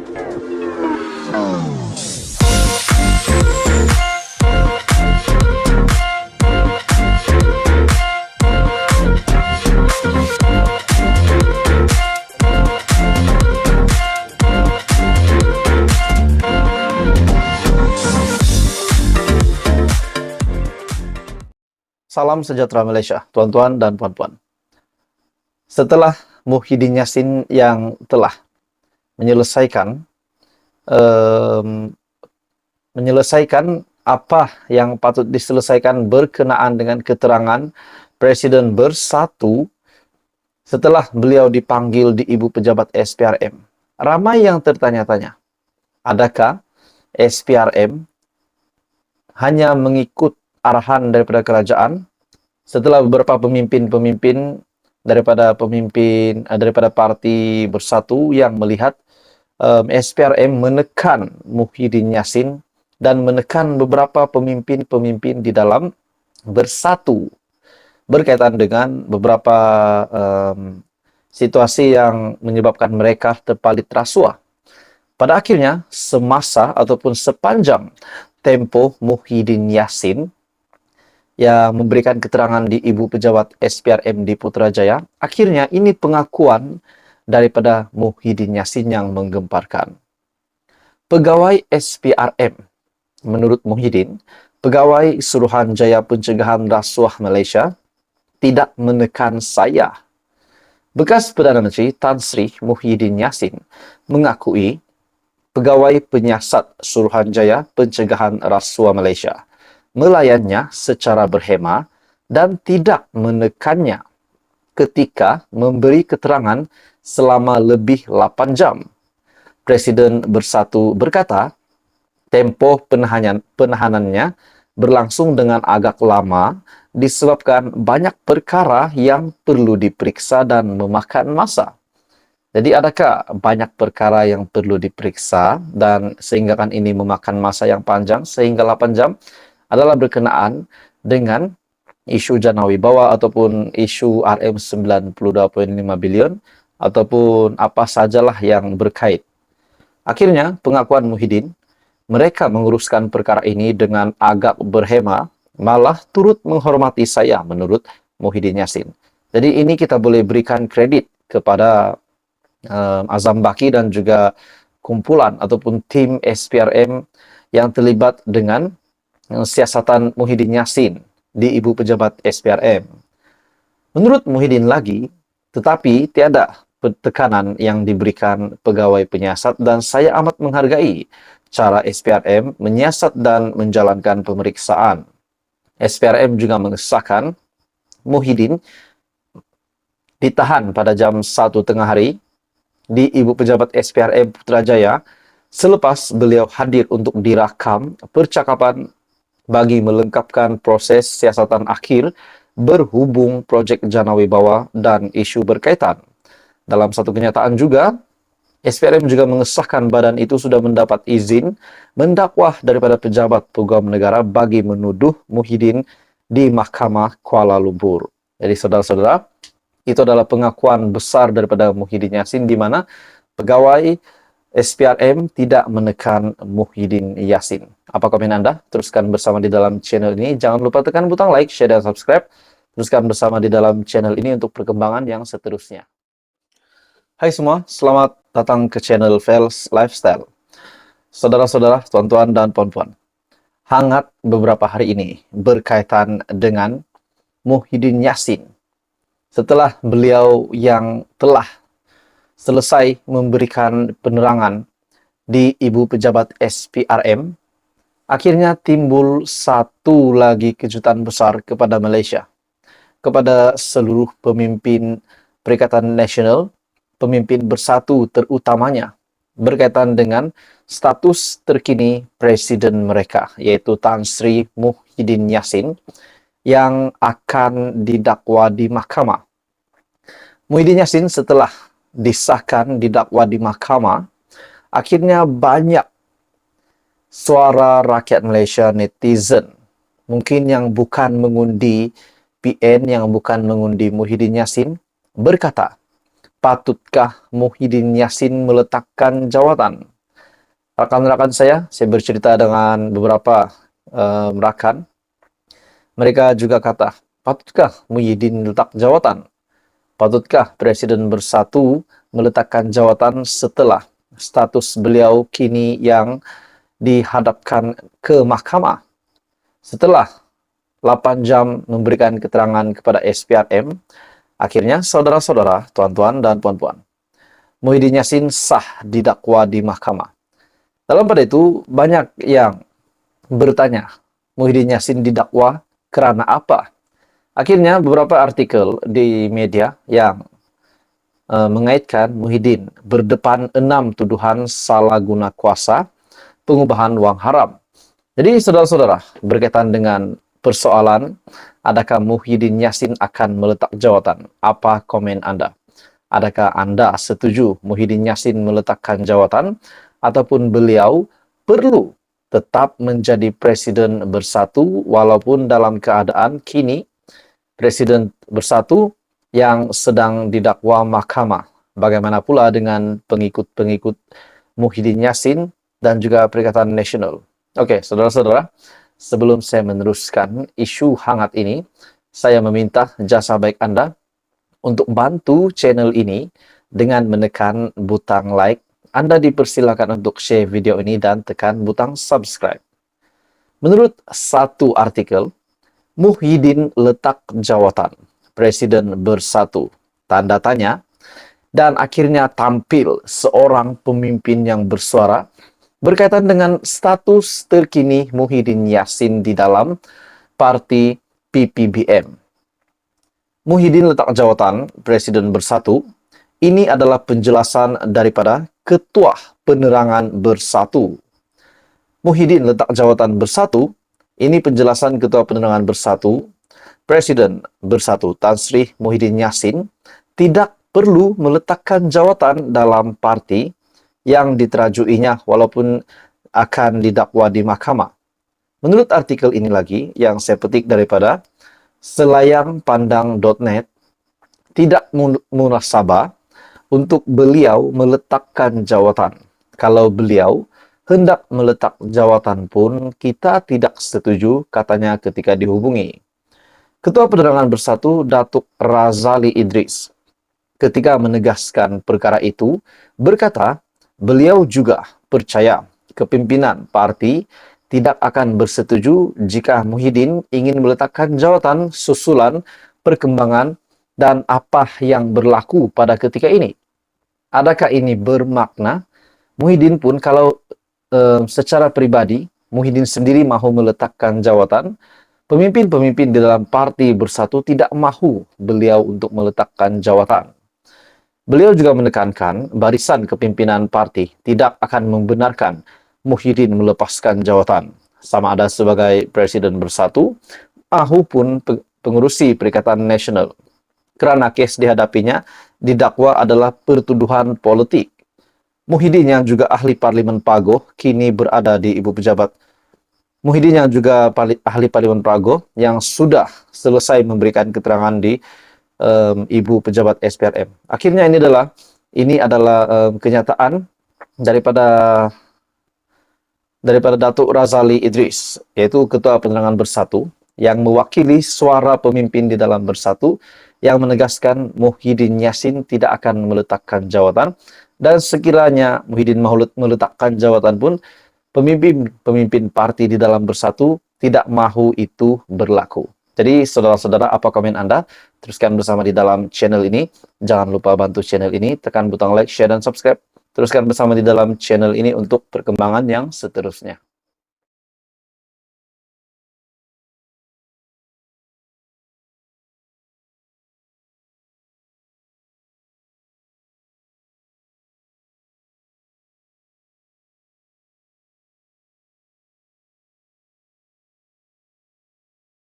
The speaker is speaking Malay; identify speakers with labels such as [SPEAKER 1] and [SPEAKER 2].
[SPEAKER 1] Salam sejahtera Malaysia, tuan-tuan dan puan-puan. Setelah Muhyiddin Yassin yang telah menyelesaikan apa yang patut diselesaikan berkenaan dengan keterangan Presiden Bersatu setelah beliau dipanggil di Ibu Pejabat SPRM. Ramai yang tertanya-tanya, adakah SPRM hanya mengikut arahan daripada kerajaan setelah beberapa pemimpin daripada parti Bersatu yang melihat SPRM menekan Muhyiddin Yassin dan menekan beberapa pemimpin di dalam Bersatu berkaitan dengan beberapa situasi yang menyebabkan mereka terpalit rasuah. Pada akhirnya, semasa ataupun sepanjang tempoh Muhyiddin Yassin yang memberikan keterangan di Ibu Pejabat SPRM di Putrajaya, akhirnya ini pengakuan daripada Muhyiddin Yassin yang menggemparkan. Pegawai SPRM, menurut Muhyiddin, Pegawai Suruhanjaya Pencegahan Rasuah Malaysia, tidak menekan saya. Bekas Perdana Menteri Tan Sri Muhyiddin Yassin mengakui Pegawai Penyiasat Suruhanjaya Pencegahan Rasuah Malaysia melayannya secara berhema dan tidak menekannya ketika memberi keterangan selama lebih 8 jam. Presiden Bersatu berkata, tempoh penahanannya berlangsung dengan agak lama disebabkan banyak perkara yang perlu diperiksa dan memakan masa. Jadi adakah banyak perkara yang perlu diperiksa dan sehingga kan ini memakan masa yang panjang sehingga 8 jam? Adalah berkenaan dengan isu Janawibawa ataupun isu RM92.5 bilion ataupun apa sajalah yang berkait. Akhirnya, pengakuan Muhyiddin, mereka menguruskan perkara ini dengan agak berhema, malah turut menghormati saya menurut Muhyiddin Yassin. Jadi ini kita boleh berikan kredit kepada Azam Baki dan juga kumpulan ataupun tim SPRM yang terlibat dengan siasatan Muhyiddin Yassin di Ibu Pejabat SPRM. Menurut Muhyiddin lagi, tetapi tiada tekanan yang diberikan pegawai penyiasat dan saya amat menghargai cara SPRM menyiasat dan menjalankan pemeriksaan. SPRM juga mengesahkan Muhyiddin ditahan pada jam 1 tengah hari di Ibu Pejabat SPRM Putrajaya selepas beliau hadir untuk dirakam percakapan bagi melengkapkan proses siasatan akhir berhubung projek Janawibawa dan isu berkaitan. Dalam satu kenyataan juga, SPRM juga mengesahkan badan itu sudah mendapat izin mendakwah daripada pejabat pegawai negara bagi menuduh Muhyiddin di Mahkamah Kuala Lumpur. Jadi saudara-saudara, itu adalah pengakuan besar daripada Muhyiddin Yassin di mana pegawai SPRM tidak menekan Muhyiddin Yassin. Apa komen Anda? Teruskan bersama di dalam channel ini. Jangan lupa tekan butang like, share, dan subscribe. Teruskan bersama di dalam channel ini untuk perkembangan yang seterusnya. Hai semua, selamat datang ke channel Fels Lifestyle. Saudara-saudara, tuan-tuan, dan puan-puan. Hangat beberapa hari ini berkaitan dengan Muhyiddin Yassin. Setelah beliau yang telah selesai memberikan penerangan di Ibu Pejabat SPRM, akhirnya timbul satu lagi kejutan besar kepada Malaysia, kepada seluruh pemimpin Perikatan Nasional, pemimpin Bersatu terutamanya, berkaitan dengan status terkini Presiden mereka, yaitu Tan Sri Muhyiddin Yassin, yang akan didakwa di mahkamah. Muhyiddin Yassin setelah disahkan didakwa di mahkamah, akhirnya banyak suara rakyat Malaysia netizen, mungkin yang bukan mengundi PN, yang bukan mengundi Muhyiddin Yassin, berkata, patutkah Muhyiddin Yassin meletakkan jawatan? rekan-rekan saya bercerita dengan beberapa rekan, mereka juga kata, patutkah Muhyiddin letak jawatan? Patutkah Presiden Bersatu meletakkan jawatan setelah status beliau kini yang dihadapkan ke mahkamah? Setelah 8 jam memberikan keterangan kepada SPRM, akhirnya saudara-saudara, tuan-tuan dan puan-puan, Muhyiddin Yassin sah didakwa di mahkamah. Dalam pada itu, banyak yang bertanya, Muhyiddin Yassin didakwa karena apa? Akhirnya beberapa artikel di media yang mengaitkan Muhyiddin berdepan 6 tuduhan salah guna kuasa, pengubahan uang haram. Jadi saudara-saudara, berkaitan dengan persoalan adakah Muhyiddin Yassin akan meletak jawatan? Apa komen Anda? Adakah Anda setuju Muhyiddin Yassin meletakkan jawatan ataupun beliau perlu tetap menjadi Presiden Bersatu walaupun dalam keadaan kini Presiden Bersatu yang sedang didakwa mahkamah? Bagaimana pula dengan pengikut-pengikut Muhyiddin Yassin dan juga Perikatan Nasional? Oke, saudara-saudara, sebelum saya meneruskan isu hangat ini, saya meminta jasa baik Anda untuk bantu channel ini dengan menekan butang like. Anda dipersilakan untuk share video ini dan tekan butang subscribe. Menurut satu artikel, Muhyiddin letak jawatan Presiden Bersatu, tanda tanya, dan akhirnya tampil seorang pemimpin yang bersuara berkaitan dengan status terkini Muhyiddin Yassin di dalam parti PPBM. Muhyiddin letak jawatan Presiden Bersatu, ini adalah penjelasan daripada Ketua Penerangan Bersatu. Muhyiddin letak jawatan Bersatu, ini penjelasan Ketua Penerangan Bersatu, Presiden Bersatu Tan Sri Muhyiddin Yassin tidak perlu meletakkan jawatan dalam parti yang diterajuinya walaupun akan didakwa di mahkamah. Menurut artikel ini lagi yang saya petik daripada selayangpandang.net, tidak munasabah untuk beliau meletakkan jawatan. Kalau beliau hendak meletak jawatan pun kita tidak setuju, katanya ketika dihubungi. Ketua Penerangan Bersatu Datuk Razali Idris ketika menegaskan perkara itu berkata beliau juga percaya kepimpinan parti tidak akan bersetuju jika Muhyiddin ingin meletakkan jawatan susulan perkembangan dan apa yang berlaku pada ketika ini. Adakah ini bermakna Muhyiddin pun kalau secara pribadi Muhyiddin sendiri mahu meletakkan jawatan, pemimpin-pemimpin di dalam parti Bersatu tidak mahu beliau untuk meletakkan jawatan. Beliau juga menekankan barisan kepimpinan parti tidak akan membenarkan Muhyiddin melepaskan jawatan, sama ada sebagai Presiden Bersatu maupun pengurusi Perikatan Nasional, karena kes dihadapinya didakwa adalah pertuduhan politik. Muhyiddin yang juga ahli Parlimen Pagoh kini berada di Ibu Pejabat. Muhyiddin yang juga ahli Parlimen Pagoh yang sudah selesai memberikan keterangan di Ibu Pejabat SPRM. Akhirnya ini adalah kenyataan daripada Datuk Razali Idris, yaitu Ketua Penerangan Bersatu yang mewakili suara pemimpin di dalam Bersatu yang menegaskan Muhyiddin Yassin tidak akan meletakkan jawatan. Dan sekiranya Muhyiddin mahu meletakkan jawatan pun, pemimpin parti di dalam Bersatu tidak mahu itu berlaku. Jadi saudara-saudara, apa komen Anda? Teruskan bersama di dalam channel ini. Jangan lupa bantu channel ini, tekan butang like, share, dan subscribe. Teruskan bersama di dalam channel ini untuk perkembangan yang seterusnya.